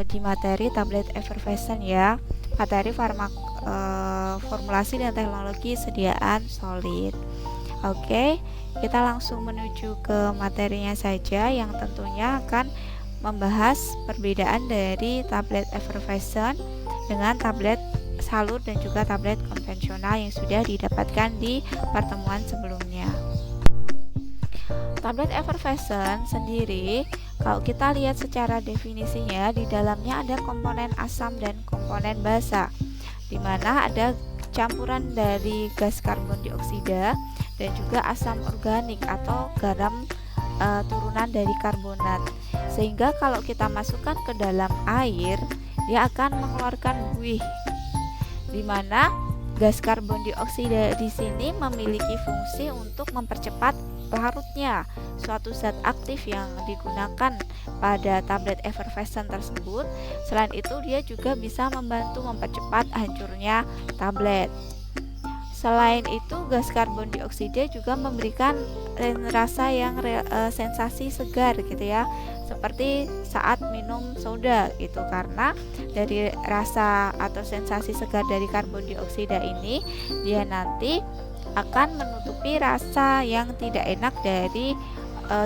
di materi tablet effervescent ya, materi formulasi dan teknologi sediaan solid. Oke, kita langsung menuju ke materinya saja yang tentunya akan membahas perbedaan dari tablet effervescent dengan tablet salut dan juga tablet konvensional yang sudah didapatkan di pertemuan sebelumnya. Tablet effervescent sendiri, kalau kita lihat secara definisinya, di dalamnya ada komponen asam dan komponen basa, di mana ada campuran dari gas karbon dioksida dan juga asam organik atau garam turunan dari karbonat. Sehingga kalau kita masukkan ke dalam air, dia akan mengeluarkan buih, di mana gas karbon dioksida di sini memiliki fungsi untuk mempercepat larutnya suatu zat aktif yang digunakan pada tablet effervescent tersebut. Selain itu, dia juga bisa membantu mempercepat hancurnya tablet. Selain itu, gas karbon dioksida juga memberikan rasa yang sensasi segar gitu ya, seperti saat minum soda gitu, karena dari rasa atau sensasi segar dari karbon dioksida ini, dia nanti akan menutupi rasa yang tidak enak dari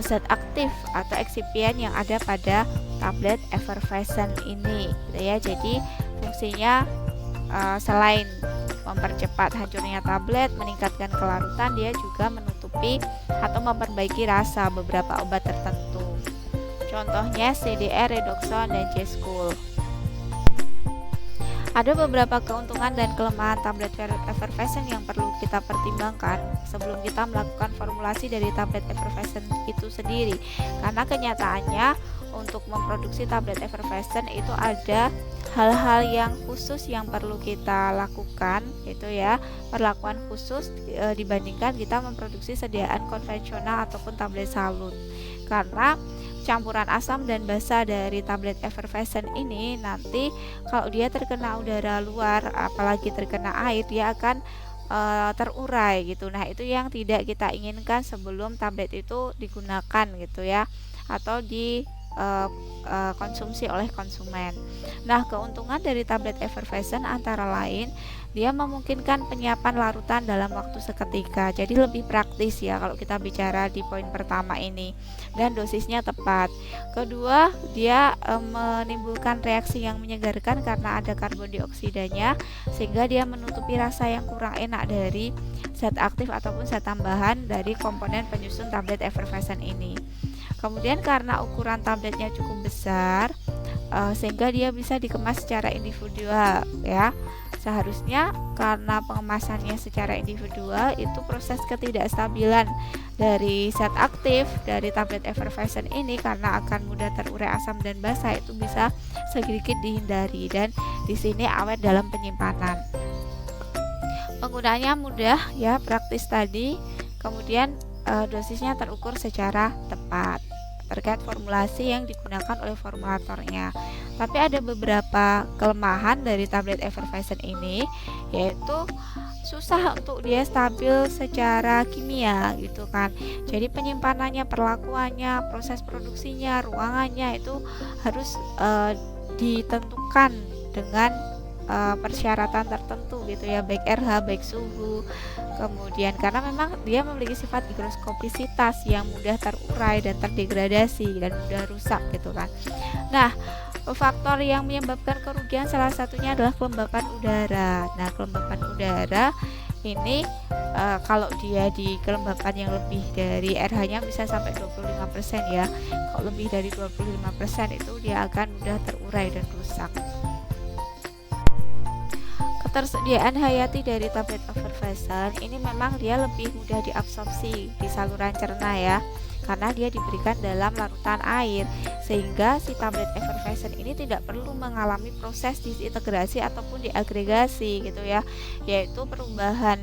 zat aktif atau eksipien yang ada pada tablet effervescent ini gitu ya. Jadi fungsinya selain mempercepat hancurnya tablet, meningkatkan kelarutan, dia juga menutupi atau memperbaiki rasa beberapa obat tertentu. Contohnya CDR, Redoxon, dan J-School. Ada beberapa keuntungan dan kelemahan tablet effervescent yang perlu kita pertimbangkan sebelum kita melakukan formulasi dari tablet effervescent itu sendiri. Karena kenyataannya untuk memproduksi tablet effervescent itu ada hal-hal yang khusus yang perlu kita lakukan, itu ya, perlakuan khusus dibandingkan kita memproduksi sediaan konvensional ataupun tablet salut. Karena campuran asam dan basa dari tablet effervescent ini nanti kalau dia terkena udara luar, apalagi terkena air, dia akan terurai gitu. Nah, itu yang tidak kita inginkan sebelum tablet itu digunakan gitu ya, atau di konsumsi oleh konsumen. Nah, keuntungan dari tablet effervescent antara lain dia memungkinkan penyiapan larutan dalam waktu seketika. Jadi lebih praktis ya kalau kita bicara di poin pertama ini, dan dosisnya tepat. Kedua, dia menimbulkan reaksi yang menyegarkan karena ada karbon dioksidanya, sehingga dia menutupi rasa yang kurang enak dari zat aktif ataupun zat tambahan dari komponen penyusun tablet effervescent ini. Kemudian karena ukuran tabletnya cukup besar, sehingga dia bisa dikemas secara individual ya. Seharusnya karena pengemasannya secara individual, itu proses ketidakstabilan dari zat aktif dari tablet effervescent ini karena akan mudah terurai asam dan basa itu bisa sedikit dihindari, dan di sini awet dalam penyimpanan. Penggunaannya mudah ya, praktis tadi. Kemudian dosisnya terukur secara tepat terkait formulasi yang digunakan oleh formulatornya. Tapi ada beberapa kelemahan dari tablet effervescent ini, yaitu susah untuk dia stabil secara kimia gitu kan. Jadi penyimpanannya, perlakuannya, proses produksinya, ruangannya itu harus ditentukan dengan persyaratan tertentu gitu ya, baik RH, baik suhu. Kemudian karena memang dia memiliki sifat higroskopisitas yang mudah terurai dan terdegradasi dan mudah rusak gitu kan. Nah, faktor yang menyebabkan kerugian salah satunya adalah kelembapan udara. Nah, kelembapan udara ini kalau dia di kelembapan yang lebih dari RH-nya bisa sampai 25% ya. Kalau lebih dari 25% itu dia akan mudah terurai dan rusak. Ketersediaan hayati dari tablet effervescent ini memang dia lebih mudah diabsorpsi di saluran cerna ya, karena dia diberikan dalam larutan air, sehingga si tablet effervescent ini tidak perlu mengalami proses disintegrasi ataupun diagregasi gitu ya, yaitu perubahan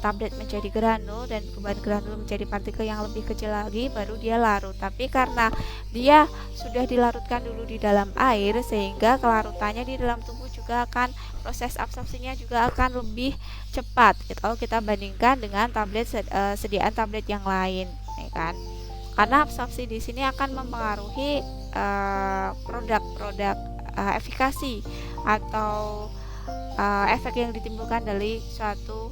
tablet menjadi granul dan perubahan granul menjadi partikel yang lebih kecil lagi baru dia larut. Tapi karena dia sudah dilarutkan dulu di dalam air, sehingga kelarutannya di dalam tubuh juga akan, proses absorpsinya juga akan lebih cepat gitu, kalau kita bandingkan dengan tablet sediaan tablet yang lain ya kan. Karena absorpsi di sini akan mempengaruhi produk-produk efikasi atau efek yang ditimbulkan dari suatu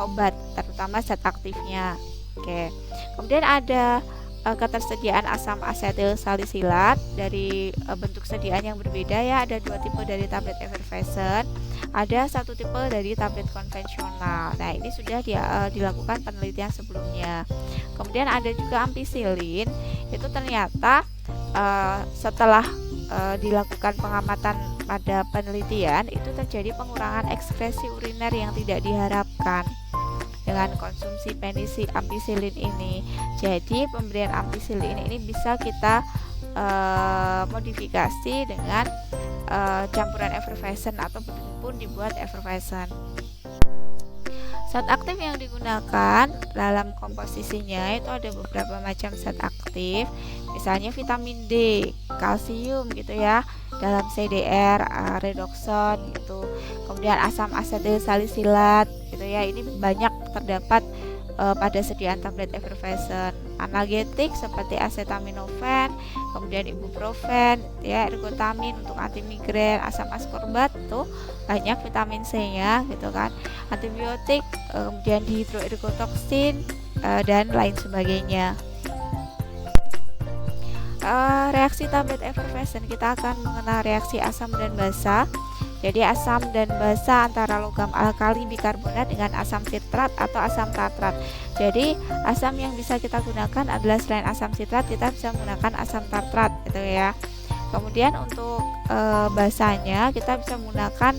obat, terutama zat aktifnya. Oke. Kemudian ada ketersediaan asam asetil salisilat dari bentuk sediaan yang berbeda ya. Ada 2 tipe dari tablet effervescent, ada 1 tipe dari tablet konvensional. Nah, ini sudah dilakukan penelitian sebelumnya. Kemudian ada juga ampicillin. Itu ternyata setelah dilakukan pengamatan pada penelitian, itu terjadi pengurangan ekskresi uriner yang tidak diharapkan dengan konsumsi ampicillin ini. Jadi pemberian ampicillin ini bisa kita modifikasi dengan campuran effervescent ataupun dibuat effervescent. Zat aktif yang digunakan dalam komposisinya itu ada beberapa macam zat aktif, misalnya vitamin D, kalsium gitu ya, dalam CDR, redoxon gitu. Kemudian asam asetil salisilat gitu ya, ini banyak terdapat pada sediaan tablet effervescent. Analgetik seperti acetaminophen, kemudian ibuprofen ya, ergotamin untuk anti migrain, asam askorbat tuh banyak vitamin C-nya gitu kan. Antibiotik, kemudian dihidroergotoksin dan lain sebagainya. Reaksi tablet effervescent, kita akan mengenal reaksi asam dan basa. Jadi asam dan basa antara logam alkali bikarbonat dengan asam sitrat atau asam tartrat. Jadi asam yang bisa kita gunakan adalah selain asam sitrat, kita bisa menggunakan asam tartrat gitu ya. Kemudian untuk basanya kita bisa menggunakan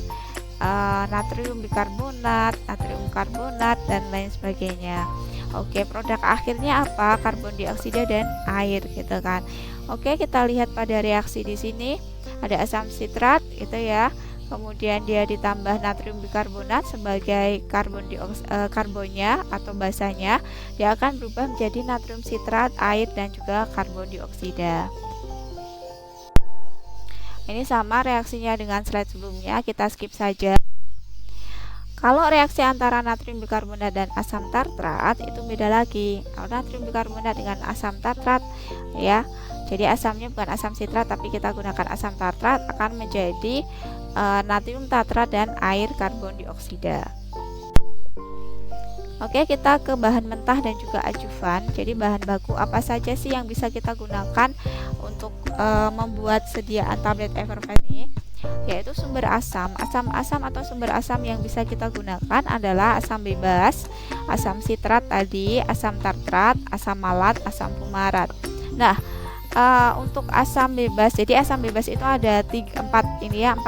natrium bikarbonat, natrium karbonat dan lain sebagainya. Oke, produk akhirnya apa? Karbon dioksida dan air gitu kan. Oke, kita lihat pada reaksi di sini ada asam sitrat gitu ya. Kemudian dia ditambah natrium bikarbonat sebagai karbonnya atau basanya, dia akan berubah menjadi natrium sitrat, air dan juga karbon dioksida. Ini sama reaksinya dengan slide sebelumnya, kita skip saja. Kalau reaksi antara natrium bikarbonat dan asam tartrat itu beda lagi. Kalau natrium bikarbonat dengan asam tartrat ya, jadi asamnya bukan asam sitrat tapi kita gunakan asam tartrat, akan menjadi natrium tartrat dan air karbon dioksida. Oke, kita ke bahan mentah dan juga ajuvan. Jadi bahan baku apa saja sih yang bisa kita gunakan untuk membuat sediaan tablet effervescent ini? Yaitu sumber asam. Asam atau sumber asam yang bisa kita gunakan adalah asam bebas, asam sitrat tadi, asam tartrat, asam malat, asam fumarat. Nah, untuk asam bebas, jadi asam bebas itu ada 4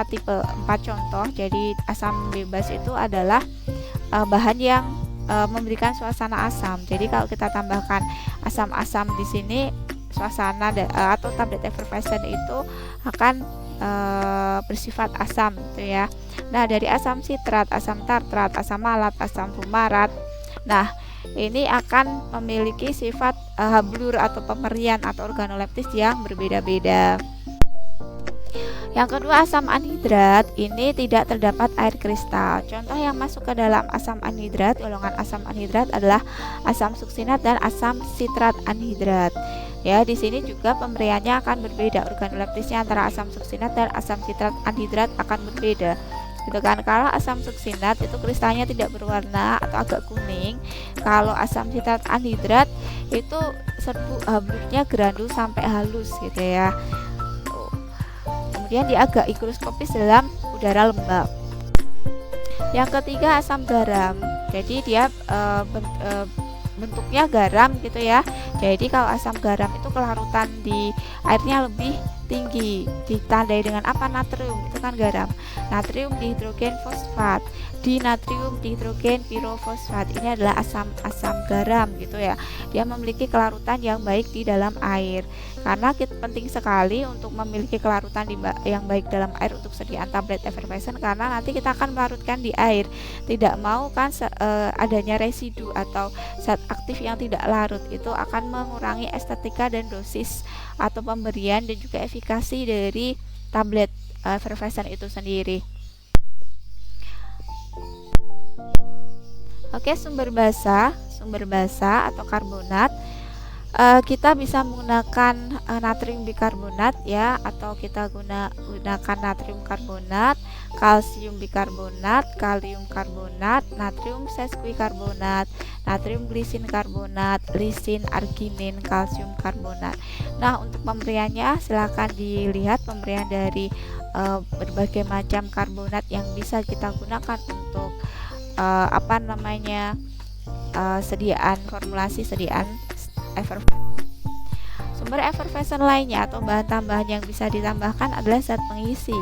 tipe, 4 contoh. Jadi asam bebas itu adalah bahan yang memberikan suasana asam. Jadi kalau kita tambahkan asam-asam di sini, suasana atau tablet effervescent itu akan bersifat asam gitu ya. Nah, dari asam sitrat, asam tartrat, asam malat, asam fumarat, nah ini akan memiliki sifat hablur atau pemerian atau organoleptis yang berbeda-beda. Yang kedua, asam anhidrat, ini tidak terdapat air kristal. Contoh yang masuk ke dalam asam anhidrat, golongan asam anhidrat adalah asam suksinat dan asam sitrat anhidrat. Ya, di sini juga pemberiannya akan berbeda. Organoleptisnya antara asam suksinat dan asam sitrat anhidrat akan berbeda. Gitu kan. Kalau asam suksinat itu kristalnya tidak berwarna atau agak kuning. Kalau asam sitrat anhidrat itu hablurnya granul sampai halus gitu ya. Kemudian dia agak higroskopis dalam udara lembab. Yang ketiga, asam garam. Jadi dia bentuknya garam gitu ya. Jadi kalau asam garam itu kelarutan di airnya lebih tinggi, ditandai dengan apa? Natrium, itu kan garam. Natrium dihidrogen fosfat, dinatrium dihidrogen pirofosfat. Ini adalah asam garam gitu ya. Dia memiliki kelarutan yang baik di dalam air. Karena penting sekali untuk memiliki kelarutan yang baik dalam air untuk sediaan tablet effervescent, karena nanti kita akan melarutkan di air. Tidak mau kan adanya residu atau zat aktif yang tidak larut, itu akan mengurangi estetika dan dosis atau pemberian dan juga efikasi dari tablet effervescent itu sendiri. Oke, sumber basa atau karbonat. kita bisa menggunakan natrium bikarbonat ya, atau kita gunakan natrium karbonat, kalsium bikarbonat, kalium karbonat, natrium sesquikarbonat, natrium glisin karbonat, lisin, arginin, kalsium karbonat. Nah, untuk pemberiannya silakan dilihat pemberian dari berbagai macam karbonat yang bisa kita gunakan untuk formulasi sediaan sumber effervescent lainnya atau bahan tambahan yang bisa ditambahkan adalah zat pengisi.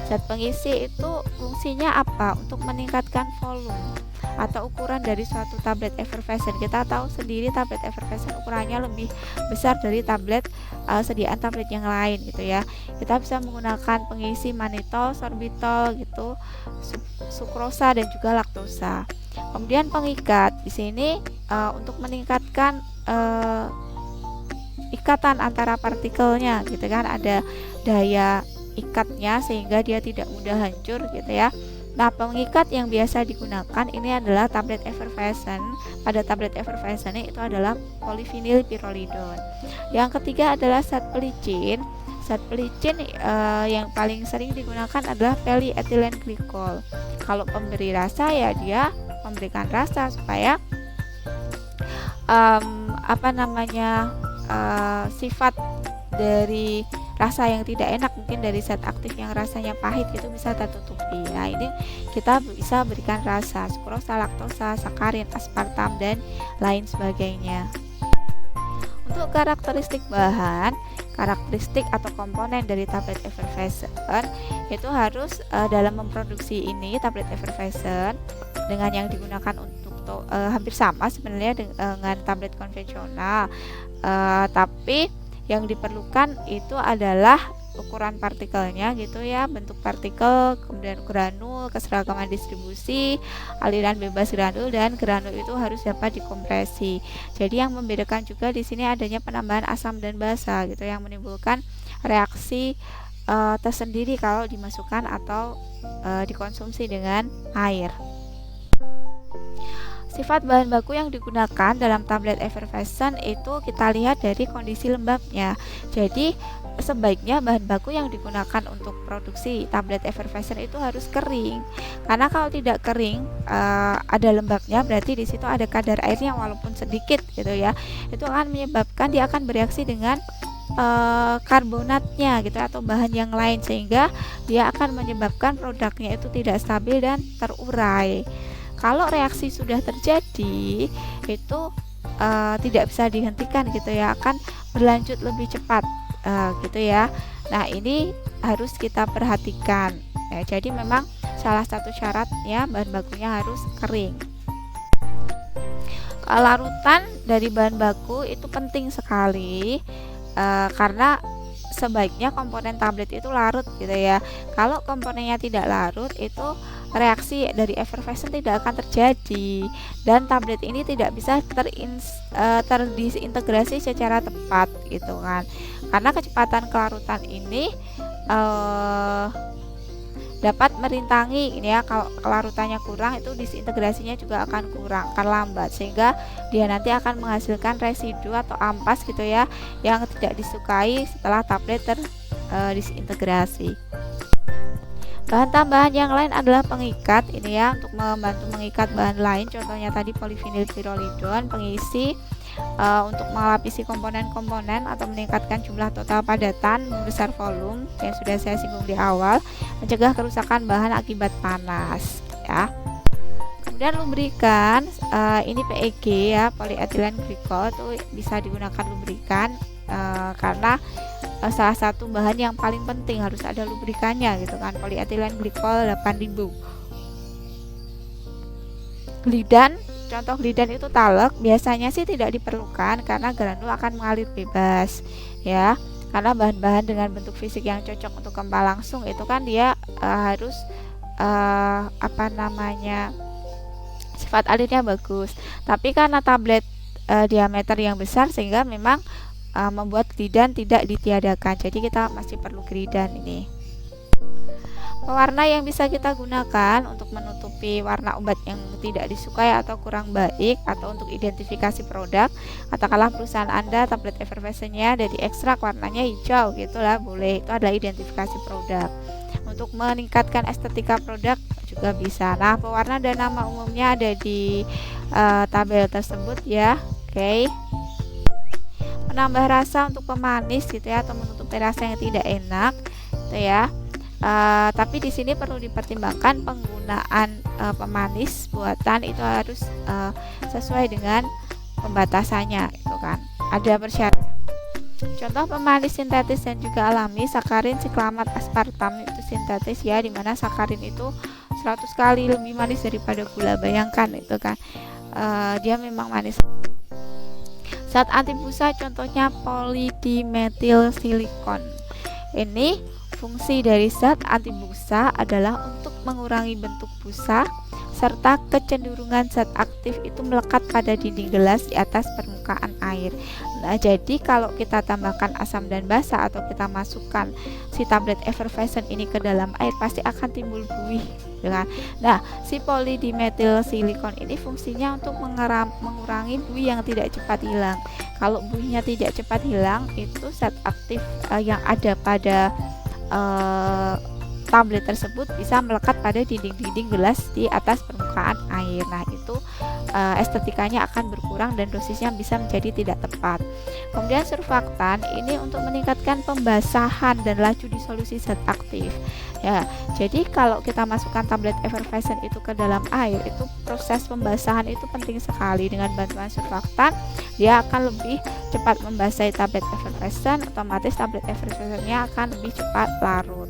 Zat pengisi itu fungsinya apa? Untuk meningkatkan volume atau ukuran dari suatu tablet effervescent. Kita tahu sendiri tablet effervescent ukurannya lebih besar dari tablet sediaan tablet yang lain gitu ya. Kita bisa menggunakan pengisi manitol, sorbitol gitu, sukrosa dan juga laktosa. Kemudian pengikat di sini untuk meningkatkan ikatan antara partikelnya gitu kan, ada daya ikatnya sehingga dia tidak mudah hancur gitu ya. Nah, pengikat yang biasa digunakan ini adalah tablet effervescent. Pada tablet effervescent itu adalah polyvinyl pyrrolidone. Yang ketiga adalah zat pelicin. Zat pelicin yang paling sering digunakan adalah polyethylene glycol. Kalau pemberi rasa ya dia memberikan rasa supaya sifat dari rasa yang tidak enak, mungkin dari zat aktif yang rasanya pahit itu bisa tertutupi. Nah, ini kita bisa berikan rasa sukrosa, laktosa, sakarin, aspartam dan lain sebagainya. Untuk karakteristik bahan, karakteristik atau komponen dari tablet effervescent itu harus dalam memproduksi ini tablet effervescent dengan yang digunakan untuk hampir sama sebenarnya dengan tablet konvensional, tapi yang diperlukan itu adalah ukuran partikelnya gitu ya, bentuk partikel, kemudian granul, keseragaman distribusi, aliran bebas granul, dan granul itu harus dapat dikompresi. Jadi yang membedakan juga di sini adanya penambahan asam dan basa gitu yang menimbulkan reaksi tersendiri kalau dimasukkan atau dikonsumsi dengan air. Sifat bahan baku yang digunakan dalam tablet effervescent itu kita lihat dari kondisi lembabnya. Jadi sebaiknya bahan baku yang digunakan untuk produksi tablet effervescent itu harus kering. Karena kalau tidak kering, ada lembabnya, berarti di situ ada kadar airnya walaupun sedikit gitu ya. Itu akan menyebabkan dia akan bereaksi dengan karbonatnya gitu atau bahan yang lain, sehingga dia akan menyebabkan produknya itu tidak stabil dan terurai. Kalau reaksi sudah terjadi itu tidak bisa dihentikan gitu ya, akan berlanjut lebih cepat gitu ya. Nah, ini harus kita perhatikan ya. Jadi memang salah satu syaratnya bahan bakunya harus kering. Larutan dari bahan baku itu penting sekali karena sebaiknya komponen tablet itu larut gitu ya. Kalau komponennya tidak larut, itu reaksi dari effervescent tidak akan terjadi dan tablet ini tidak bisa terdisintegrasi secara tepat gitu kan. Karena kecepatan kelarutan ini dapat merintangi ini ya, kalau kelarutannya kurang itu disintegrasinya juga akan kurang, akan lambat, sehingga dia nanti akan menghasilkan residu atau ampas gitu ya yang tidak disukai setelah tablet disintegrasi. Bahan tambahan yang lain adalah pengikat ini ya, untuk membantu mengikat bahan lain, contohnya tadi polyvinyl pyrrolidone, pengisi untuk melapisi komponen-komponen atau meningkatkan jumlah total padatan, membesar volume yang sudah saya singgung di awal, mencegah kerusakan bahan akibat panas ya. Kemudian lubrikan, ini PEG ya, polyethylene glycol, itu bisa digunakan lubrikan karena salah satu bahan yang paling penting harus ada lubrikannya gitu kan. Polyethylene glycol 8000. Glidan, contoh glidan itu talek, biasanya sih tidak diperlukan karena granul akan mengalir bebas ya. Karena bahan-bahan dengan bentuk fisik yang cocok untuk kempa langsung itu kan dia harus sifat alirnya bagus. Tapi karena tablet diameter yang besar sehingga memang membuat glidan tidak ditiadakan. Jadi kita masih perlu glidan ini. Pewarna yang bisa kita gunakan untuk menutupi warna obat yang tidak disukai atau kurang baik, atau untuk identifikasi produk, katakanlah perusahaan Anda tablet effervescentnya dari ekstrak warnanya hijau, gitulah boleh, itu adalah identifikasi produk. Untuk meningkatkan estetika produk juga bisa. Nah, pewarna dan nama umumnya ada di tabel tersebut ya. Oke. Menambah rasa untuk pemanis gitu ya, atau menutupi rasa yang tidak enak gitu ya. Tapi di sini perlu dipertimbangkan penggunaan pemanis buatan itu harus sesuai dengan pembatasannya, itu kan. Ada persyaratan. Contoh pemanis sintetis dan juga alami, sakarin, siklamat, aspartam itu sintetis ya, dimana sakarin itu 100 kali lebih manis daripada gula. Bayangkan itu kan, dia memang manis. Zat anti busa contohnya polidimetilsilikon. Ini fungsi dari zat anti busa adalah untuk mengurangi bentuk busa serta kecenderungan zat aktif itu melekat pada dinding gelas di atas permukaan air. Nah, jadi kalau kita tambahkan asam dan basa atau kita masukkan si tablet effervescent ini ke dalam air, pasti akan timbul buih, ya kan? Nah, si polidimetilsilikon ini fungsinya untuk mengurangi buih yang tidak cepat hilang. Kalau buihnya tidak cepat hilang, itu zat aktif yang ada pada tablet tersebut bisa melekat pada dinding-dinding gelas di atas permukaan air. Nah, itu estetikanya akan berkurang dan dosisnya bisa menjadi tidak tepat. Kemudian surfaktan ini untuk meningkatkan pembasahan dan laju disolusi zat aktif. Ya, jadi kalau kita masukkan tablet effervescent itu ke dalam air, itu proses pembasahan itu penting sekali. Dengan bantuan surfaktan, dia akan lebih cepat membasahi tablet effervescent, otomatis tablet effervescentnya akan lebih cepat larut.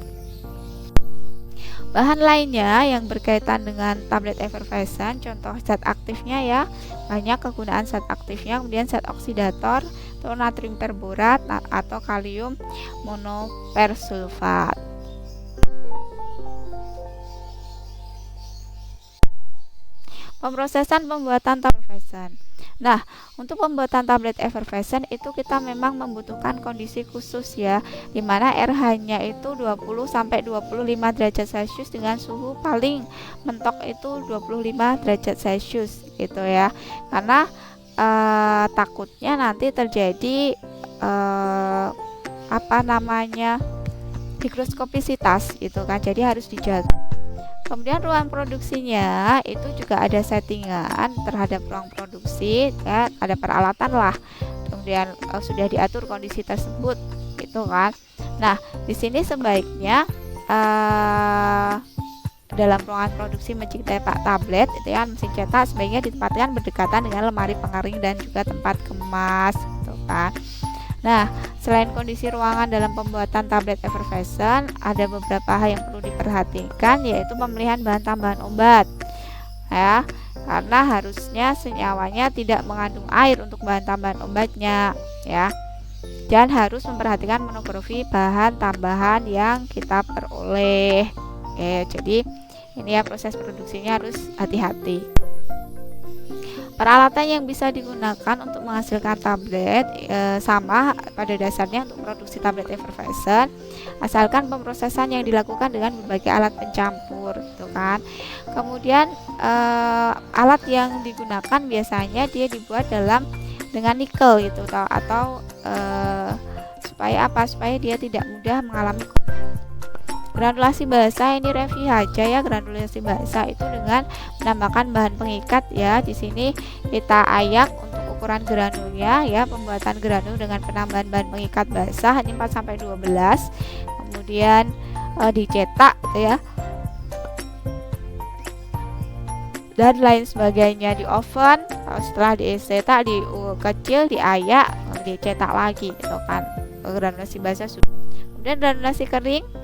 Bahan lainnya yang berkaitan dengan tablet effervescent, contoh zat aktifnya ya, banyak kegunaan zat aktifnya. Kemudian zat oksidator atau natrium perborat atau kalium monopersulfat. Pemrosesan pembuatan tablet effervescent. Nah, untuk pembuatan tablet effervescent itu kita memang membutuhkan kondisi khusus ya, dimana RH-nya itu 20 sampai 25 derajat Celcius dengan suhu paling mentok itu 25 derajat Celcius gitu ya. Karena takutnya nanti terjadi higroskopisitas gitu kan. Jadi harus dijaga. Kemudian ruang produksinya itu juga ada settingan terhadap ruang produksi ya, ada peralatan lah. Kemudian sudah diatur kondisi tersebut gitu kan. Nah, di sini sebaiknya dalam ruangan produksi mesin cetak tablet itu ya, mesin cetak sebaiknya ditempatkan berdekatan dengan lemari pengering dan juga tempat kemas gitu kan. Nah, selain kondisi ruangan dalam pembuatan tablet effervescent, ada beberapa hal yang perlu diperhatikan, yaitu pemilihan bahan tambahan obat ya, karena harusnya senyawanya tidak mengandung air untuk bahan tambahan obatnya ya, dan harus memperhatikan monografi bahan tambahan yang kita peroleh. Oke, jadi ini ya, proses produksinya harus hati-hati. Peralatan yang bisa digunakan untuk menghasilkan tablet sama pada dasarnya untuk produksi tablet effervescent, asalkan pemrosesan yang dilakukan dengan berbagai alat pencampur gitu kan. Kemudian alat yang digunakan biasanya dia dibuat dengan nikel gitu, atau supaya dia tidak mudah mengalami granulasi basa. Ini review aja ya, granulasi basa itu dengan menambahkan bahan pengikat ya. Di sini kita ayak untuk ukuran granulnya ya, pembuatan granul dengan penambahan bahan pengikat basah ini 4 sampai 12. Kemudian dicetak gitu ya. Dan lain sebagainya di oven. Setelah dicetak di kecil, diayak, dicetak lagi gitu kan. Granulasi basah sudah. Kemudian granulasi kering.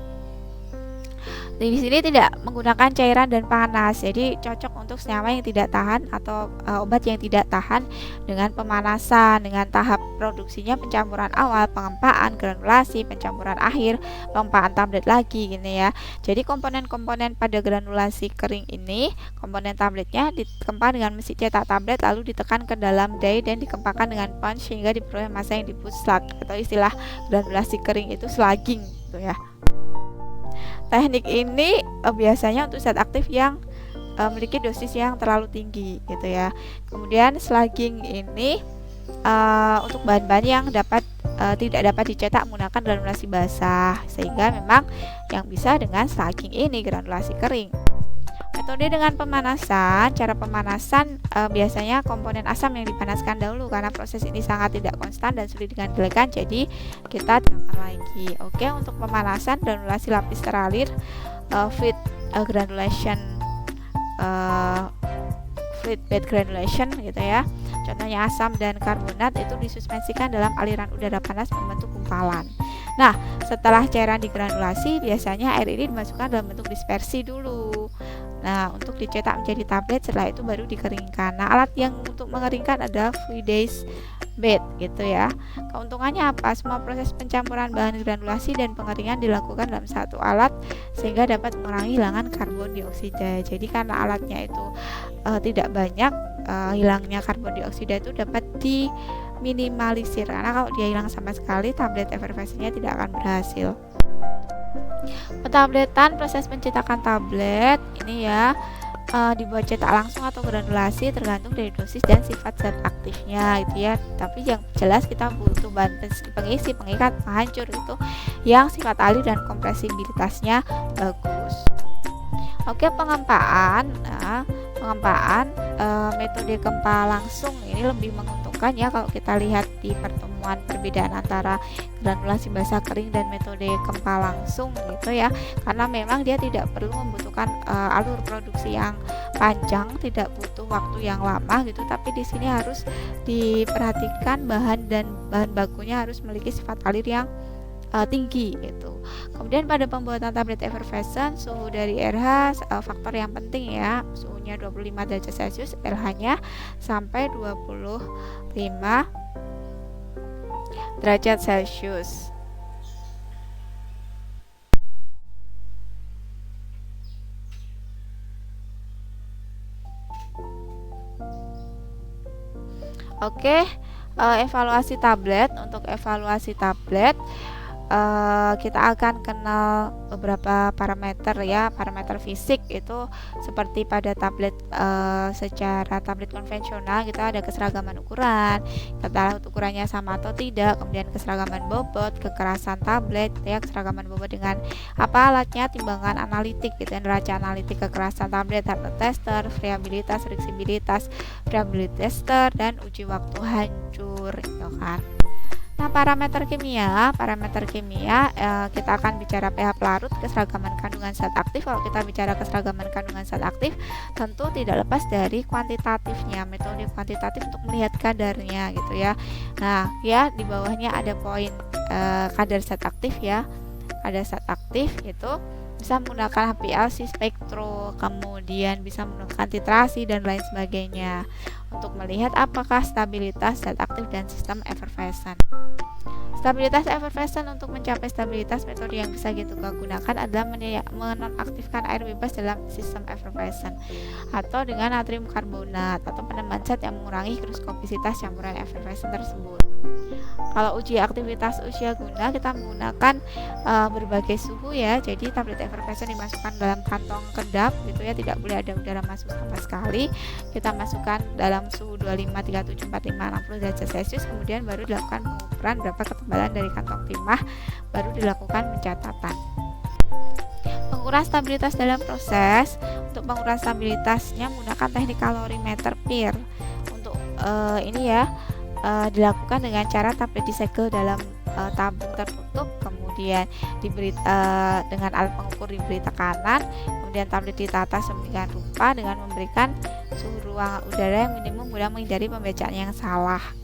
Di sini tidak menggunakan cairan dan panas, jadi cocok untuk senyawa yang tidak tahan atau obat yang tidak tahan dengan pemanasan. Dengan tahap produksinya pencampuran awal, pengempaan, granulasi, pencampuran akhir, pengempaan tablet lagi gini ya. Jadi komponen-komponen pada granulasi kering ini, komponen tabletnya dikempah dengan mesin cetak tablet lalu ditekan ke dalam die dan dikempahkan dengan punch sehingga diperoleh massa yang disebut slag, atau istilah granulasi kering itu slugging gitu ya. teknik ini biasanya untuk zat aktif yang memiliki dosis yang terlalu tinggi gitu ya. Kemudian slugging ini untuk bahan-bahan yang tidak dapat dicetak menggunakan granulasi basah, sehingga memang yang bisa dengan slugging ini granulasi kering. Metode dengan pemanasan, cara pemanasan biasanya komponen asam yang dipanaskan dahulu karena proses ini sangat tidak konstan dan sulit dikendalikan, jadi kita tambahkan lagi. Oke, untuk pemanasan granulasi lapis teralir fluid granulation, fluid bed granulation gitu ya. Contohnya asam dan karbonat itu disuspensikan dalam aliran udara panas membentuk gumpalan. Nah, setelah cairan digranulasi, biasanya air ini dimasukkan dalam bentuk dispersi dulu. Nah, untuk dicetak menjadi tablet, setelah itu baru dikeringkan. Nah, alat yang untuk mengeringkan adalah fluidized bed gitu ya. Keuntungannya apa? Semua proses pencampuran bahan granulasi dan pengeringan dilakukan dalam satu alat sehingga dapat mengurangi hilangan karbon dioksida. Jadi karena alatnya itu tidak banyak, hilangnya karbon dioksida itu dapat diminimalisir. Karena kalau dia hilang sama sekali, tablet efervescennya tidak akan berhasil. Pentabletan, proses pencetakan tablet ini ya dibuat cetak langsung atau granulasi tergantung dari dosis dan sifat zat aktifnya gitu ya. Tapi yang jelas kita butuh bahan pengisi, pengikat, penghancur itu yang sifat alir dan kompresibilitasnya bagus. Oke, pengempaan. Nah, pengempaan metode gempa langsung ini lebih menguntungkan ya kalau kita lihat di pertemuan perbedaan antara granulasi basah kering dan metode gempa langsung gitu ya, karena memang dia tidak perlu membutuhkan alur produksi yang panjang, tidak butuh waktu yang lama gitu, tapi di sini harus diperhatikan bahan bakunya harus memiliki sifat alir yang tinggi gitu. Kemudian pada pembuatan tablet effervescent, suhu dari RH faktor yang penting ya, suhunya 25 derajat Celcius, RH-nya sampai 25 derajat Celcius. Oke, evaluasi tablet. Untuk evaluasi tablet kita akan kenal beberapa parameter ya, parameter fisik itu seperti pada tablet secara tablet konvensional kita ada keseragaman ukuran, kita lihat ukurannya sama atau tidak, kemudian keseragaman bobot, kekerasan tablet ya, keseragaman bobot dengan apa alatnya, timbangan analitik gitu, neraca analitik kekerasan tablet, hardness tester, friabilitas, fleksibilitas, friability tester, dan uji waktu hancur gitu kan. Nah, parameter kimia kita akan bicara pH pelarut, keseragaman kandungan zat aktif. Kalau kita bicara keseragaman kandungan zat aktif, tentu tidak lepas dari kuantitatifnya, metode kuantitatif untuk melihat kadarnya gitu ya. Nah, ya di bawahnya ada poin kadar zat aktif ya. Kadar zat aktif itu bisa menggunakan HPLC spektro, kemudian bisa menggunakan titrasi dan lain sebagainya untuk melihat apakah stabilitas zat aktif dan sistem effervescent. Stabilitas effervescent, untuk mencapai stabilitas metode yang bisa kita gunakan adalah menonaktifkan air bebas dalam sistem effervescent atau dengan natrium karbonat atau peneman zat yang mengurangi higroskopisitas campuran effervescent tersebut. Kalau uji aktivitas usia guna kita menggunakan berbagai suhu ya. Jadi tablet effervescent dimasukkan dalam kantong kedap gitu ya, tidak boleh ada udara masuk sama sekali. Kita masukkan dalam suhu 25, 37, 45, 60 derajat Celcius, kemudian baru dilakukan pengukuran berapa ketebalan dari kantong timah, baru dilakukan pencatatan. Pengukuran stabilitas dalam proses. Untuk pengukuran stabilitasnya menggunakan teknik kalorimeter PIR. Untuk ini ya dilakukan dengan cara tablet disegel dalam tabung tertutup, kemudian diberi dengan alat pengukur diberi tekanan, kemudian tablet ditata sedemikian rupa dengan memberikan suhu ruang udara yang minimum guna menghindari pembacaan yang salah.